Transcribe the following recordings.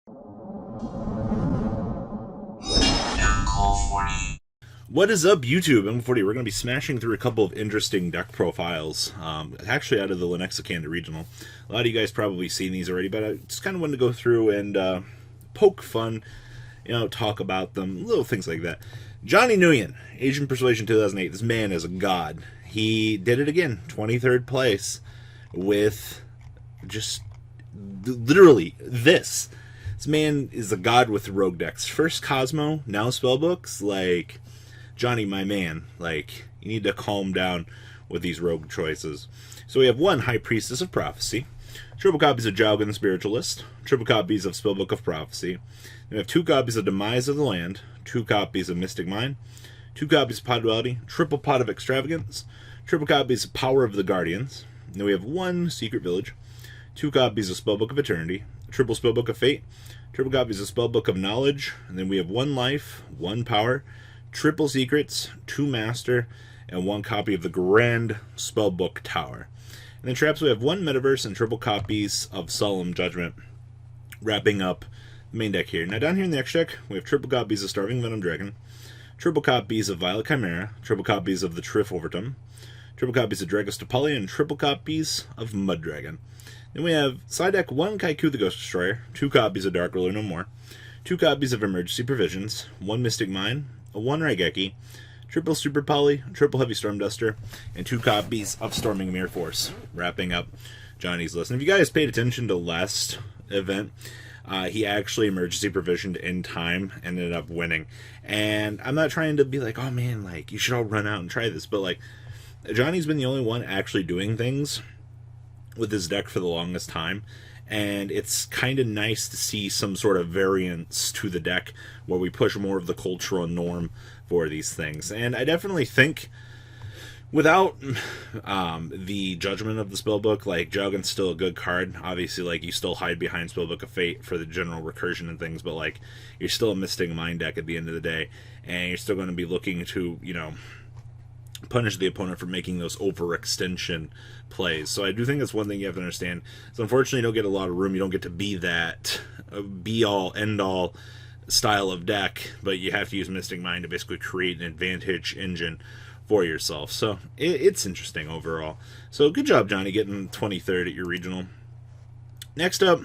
What is up, YouTube? I'm 40. We're going to be smashing through a couple of interesting deck profiles, actually out of the Lenexa Regional. A lot of you guys probably seen these already, but I just kind of wanted to go through and poke fun, talk about them, little things like that. Johnny Nguyen, Asian Persuasion 2008. This man is a god. He did it again, 23rd place, with just literally this. This man is a god with rogue decks. First Cosmo, now Spellbooks. Like, Johnny, my man, like, you need to calm down with these rogue choices. So we have one High Priestess of Prophecy, triple copies of Jowgen Spiritualist, triple copies of Spellbook of Prophecy. We have 2 copies of Demise of the Land, 2 copies of Mystic Mind, 2 copies of Pot Duality, triple Pot of Extravagance, triple copies of Power of the Guardians. And then we have 1 Secret Village, 2 copies of Spellbook of Eternity, triple Spellbook of Fate, triple copies of Spellbook of Knowledge, and then we have 1 Life, 1 Power, triple Secrets, 2 Master, and 1 copy of the Grand Spellbook Tower. And then traps, we have 1 Metaverse and triple copies of Solemn Judgment, wrapping up the main deck here. Now down here in the extra deck, we have triple copies of Starving Venom Dragon, triple copies of Violet Chimera, triple copies of the Triff Overton, triple copies of Dragostopolia, and triple copies of Mud Dragon. Then we have side deck 1 Kaiku the Ghost Destroyer, 2 copies of Dark Ruler No More, 2 copies of Emergency Provisions, 1 Mystic Mine, a 1 Raigeki, triple Super Poly, triple Heavy Storm Duster, and 2 copies of Storming Mirror Force, wrapping up Johnny's list. And if you guys paid attention to last event, he actually emergency provisioned in time and ended up winning. And I'm not trying to be like, oh man, like, you should all run out and try this, but like, Johnny's been the only one actually doing things with his deck for the longest time, and it's kind of nice to see some sort of variance to the deck where we push more of the cultural norm for these things. And I definitely think without the judgment of the Spellbook, like, Jowgen's still a good card. Obviously, like, you still hide behind Spellbook of Fate for the general recursion and things, but like, you're still a Mystic Mind deck at the end of the day, and you're still going to be looking to, punish the opponent for making those overextension plays. So I do think that's one thing you have to understand. So unfortunately, you don't get a lot of room. You don't get to be that be-all, end-all style of deck, but you have to use Mystic Mind to basically create an advantage engine for yourself. So it's interesting overall. So good job, Johnny, getting 23rd at your regional. Next up,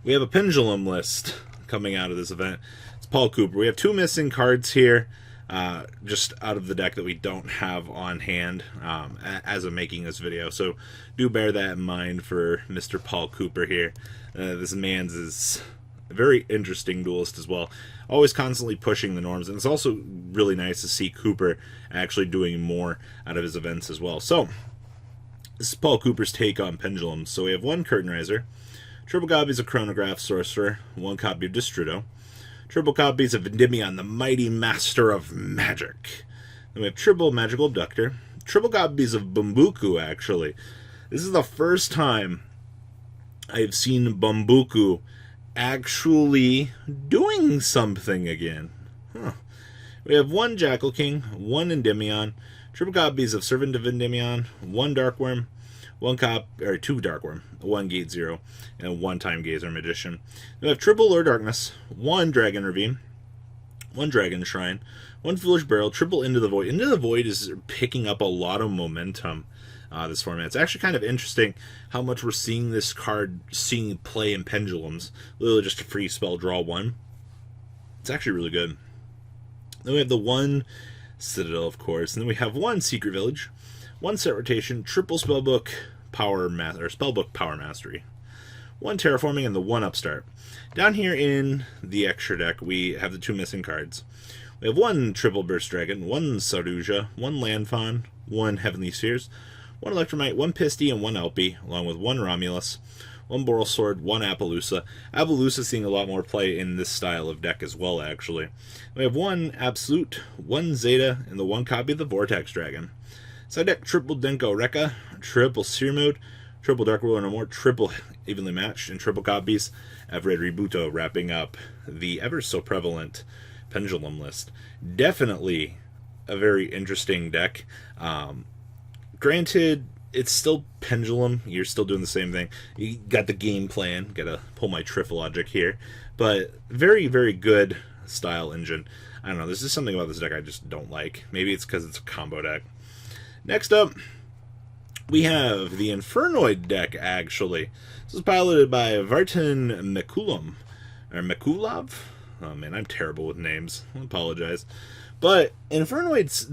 we have a Pendulum list coming out of this event. It's Paul Cooper. We have 2 missing cards here, just out of the deck that we don't have on hand as of making this video. So do bear that in mind for Mr. Paul Cooper here. This man's is a very interesting duelist as well. Always constantly pushing the norms. And it's also really nice to see Cooper actually doing more out of his events as well. So this is Paul Cooper's take on Pendulums. So we have 1 Curtain Riser, triple copies of Chronograph Sorcerer, 1 copy of Destrudo, triple copies of Endymion, the mighty master of magic. Then we have triple Magical Abductor, triple copies of Bumbuku, actually. This is the first time I've seen Bumbuku actually doing something again. We have 1 Jackal King, 1 Endymion, triple copies of Servant of Endymion, 1 Darkworm, 2 Darkworm, 1 Gate Zero, and 1 Time Gazer Magician. We have triple Lord Darkness, 1 Dragon Ravine, 1 Dragon Shrine, 1 Foolish Barrel, triple Into the Void. Into the Void is picking up a lot of momentum this format. It's actually kind of interesting how much we're seeing this card play in Pendulums. Literally just a free spell, draw 1. It's actually really good. Then we have the 1 Citadel, of course, and then we have 1 Secret Village, 1 Set Rotation, triple Spellbook Spellbook Power Mastery, 1 Terraforming, and the 1 Upstart. Down here in the extra deck, we have the 2 missing cards. We have 1 Triple Burst Dragon, 1 Saruja, 1 Landfawn, 1 Heavenly Spheres, 1 Electromite, 1 Pisty, and 1 Elpie, along with 1 Romulus, 1 Boral Sword, 1 Appaloosa. Appaloosa seeing a lot more play in this style of deck as well, actually. We have 1 Absolute, 1 Zeta, and the 1 copy of the Vortex Dragon. Side deck, triple Denko Rekka, triple Seer Mode, triple Dark Ruler No More, triple Evenly Matched, and triple copies of Red Rebuto, wrapping up the ever so prevalent Pendulum list. Definitely a very interesting deck. Granted, it's still Pendulum. You're still doing the same thing. You got the game plan. Got to pull my Triff logic here. But very, very good style engine. I don't know. There's just something about this deck I just don't like. Maybe it's because it's a combo deck. Next up, we have the Infernoid deck, actually. This is piloted by Vartan Mekulum. Or Mekulov? Oh man, I'm terrible with names. I apologize. But Infernoids,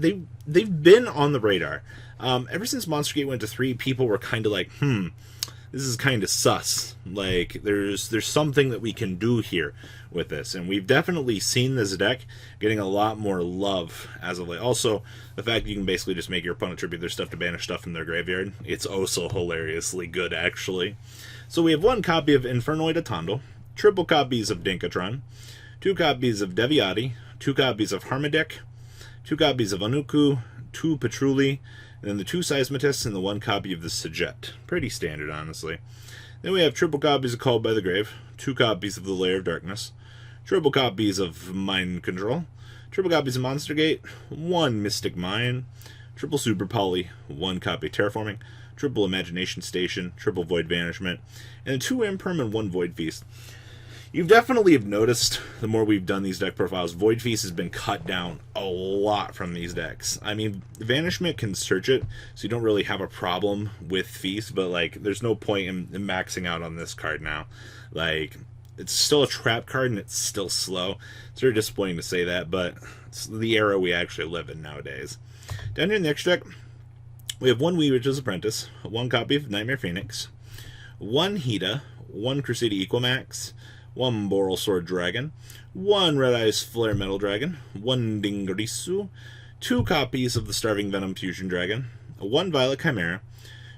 they've been on the radar. Ever since Monster Gate went to 3, people were kind of like, this is kind of sus. Like, there's something that we can do here with this. And we've definitely seen this deck getting a lot more love as of late. Also, the fact that you can basically just make your opponent tribute their stuff to banish stuff from their graveyard. It's oh so hilariously good, actually. So we have 1 copy of Infernoid Atando, triple copies of Dinkatron, 2 copies of Deviati, 2 copies of Harmadek, 2 copies of Anuku, 2 Patruli, and then the 2 Seismatists and the 1 copy of the Sajet. Pretty standard, honestly. Then we have triple copies of Called by the Grave, 2 copies of the Lair of Darkness, triple copies of Mind Control, triple copies of Monster Gate, 1 Mystic Mine, triple Super Poly, 1 copy of Terraforming, triple Imagination Station, triple Void Banishment, and 2 Imperm and 1 Void Feast. You've definitely have noticed, the more we've done these deck profiles, Void Feast has been cut down a lot from these decks. I mean, Vanishment can search it, so you don't really have a problem with Feast, but, like, there's no point in maxing out on this card now. Like, it's still a trap card, and it's still slow. It's very disappointing to say that, but it's the era we actually live in nowadays. Down here in the extra deck, we have 1 Wee Witch's Apprentice, 1 copy of Nightmare Phoenix, 1 Hida, 1 Crusader Equimax, 1 Boral Sword Dragon, 1 Red Eyes Flare Metal Dragon, 1 Dingarisu, 2 copies of the Starving Venom Fusion Dragon, 1 Violet Chimera,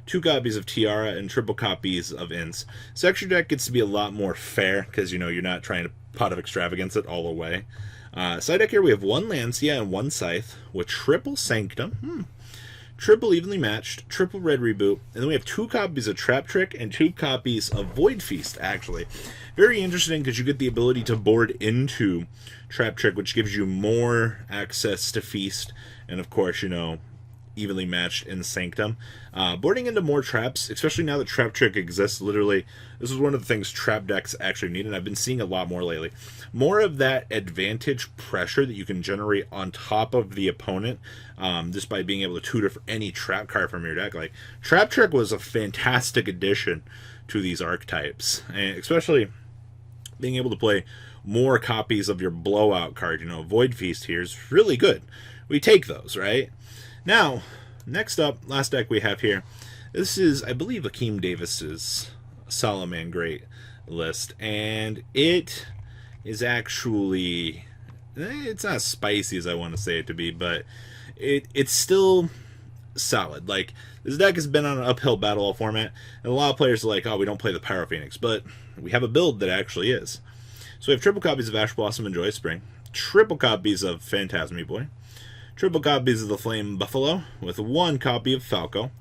2 copies of Tiara, and triple copies of Ints. This extra deck gets to be a lot more fair, because, you know, you're not trying to Pot of Extravagance it all the way. Side deck here, we have 1 Lancia and 1 Scythe, with triple Sanctum, triple Evenly Matched, triple Red Reboot, and then we have 2 copies of Trap Trick and 2 copies of Void Feast, actually. Very interesting, because you get the ability to board into Trap Trick, which gives you more access to Feast, and of course, you know, Evenly Matched in Sanctum. Boarding into more traps, especially now that Trap Trick exists, literally, this is one of the things trap decks actually need, and I've been seeing a lot more lately. More of that advantage pressure that you can generate on top of the opponent, just by being able to tutor for any trap card from your deck. Like, Trap Trick was a fantastic addition to these archetypes, and especially being able to play more copies of your blowout card. You know, Void Feast here is really good. We take those, right? Now, next up, last deck we have here. This is, I believe, Akeem Davis's Salamgangreat list, and it is actually, it's not as spicy as I want to say it to be, but it's still solid. Like, this deck has been on an uphill battle all format, and a lot of players are like, oh, we don't play the Pyro Phoenix, but we have a build that actually is. So we have triple copies of Ash Blossom and Joyous Spring, triple copies of Phantasmy Boy, triple copies of the Flame Buffalo, with 1 copy of Falco,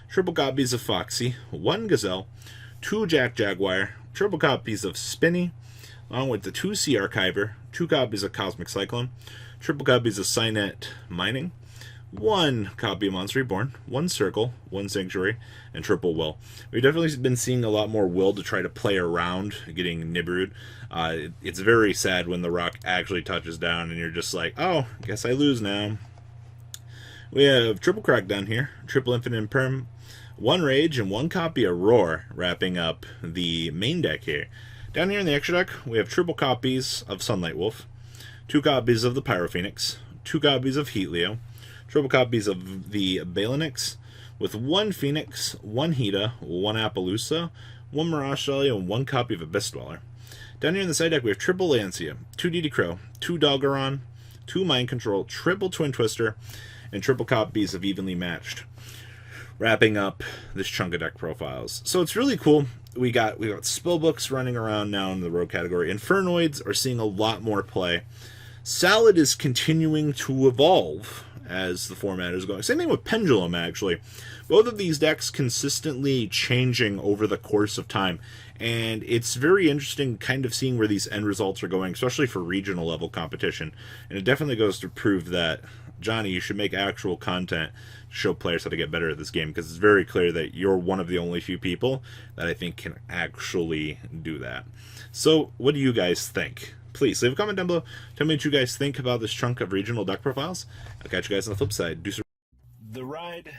triple copies of Foxy, 1 Gazelle, 2 Jack Jaguar, triple copies of Spinny, along with the 2 Sea Archiver, 2 copies of Cosmic Cyclone, triple copies of Cynet Mining, 1 copy of Monster Reborn, 1 Circle, 1 Sanctuary, and triple Will. We've definitely been seeing a lot more Will to try to play around getting Nibirued. It's very sad when the rock actually touches down and you're just like, oh, guess I lose now. We have triple Crack down here, triple Infinite Imperm, 1 Rage, and 1 copy of Roar, wrapping up the main deck here. Down here in the extra deck, we have triple copies of Sunlight Wolf, 2 copies of the Pyro Phoenix, 2 copies of Heat Leo, triple copies of the Balinix, with 1 Phoenix, 1 Hida, 1 Appaloosa, 1 Mirage Dahlia, and 1 copy of Abyss Dweller. Down here in the side deck, we have triple Lancia, 2 DD Crow, 2 Doggeron, 2 Mind Control, triple Twin Twister, and triple copies of Evenly Matched, wrapping up this chunk of deck profiles. So it's really cool. We got Spellbooks running around now in the rogue category. Infernoids are seeing a lot more play. Salad is continuing to evolve as the format is going. Same thing with Pendulum, actually. Both of these decks consistently changing over the course of time, and it's very interesting kind of seeing where these end results are going, especially for regional level competition. And it definitely goes to prove that Johnny, you should make actual content to show players how to get better at this game, because it's very clear that you're one of the only few people that I think can actually do that. So what do you guys think? Please leave a comment down below. Tell me what you guys think about this chunk of regional deck profiles. I'll catch you guys on the flip side. The ride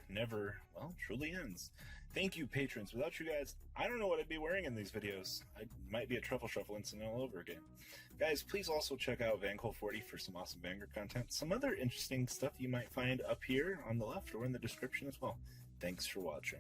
never, well, truly ends. Thank you, patrons. Without you guys, I don't know what I'd be wearing in these videos. I might be a truffle shuffle incident all over again. Guys, please also check out Vanquil40 for some awesome Vanguard content. Some other interesting stuff you might find up here on the left or in the description as well. Thanks for watching.